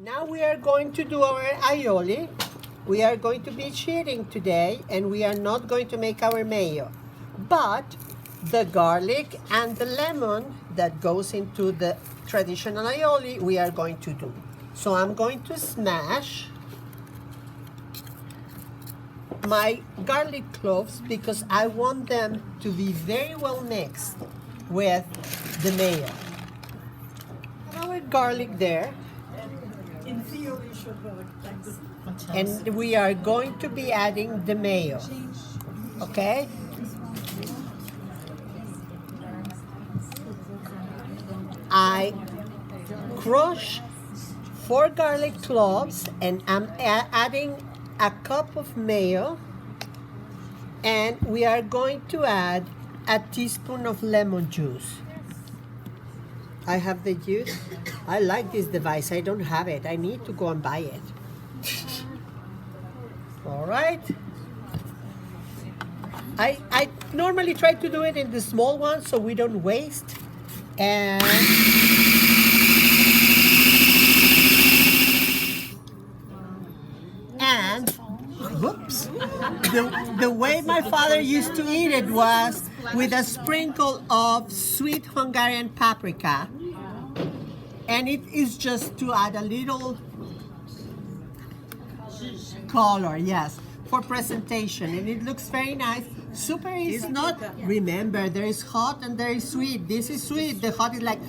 Now we are going to do our aioli. We are going to be cheating today and we are not going to make our mayo. But the garlic and the lemon that goes into the traditional aioli, we are going to do. So I'm going to smash my garlic cloves because I want them to be very well mixed with the mayo. Our garlic there. In theory, should work. And we are going to be adding the mayo. Okay? I crush 4 garlic cloves and I'm adding a cup of mayo, and we are going to add a teaspoon of lemon juice. I have the juice. I like this device. I don't have it. I need to go and buy it. All right. I normally try to do it in the small one so we don't waste. And whoops, the way my father used to eat it was with a sprinkle of sweet Hungarian paprika, and it is just to add a little color, yes, for presentation, and it looks very nice. Super easy. It's not, remember, there is hot and there is sweet. This is sweet. The hot is like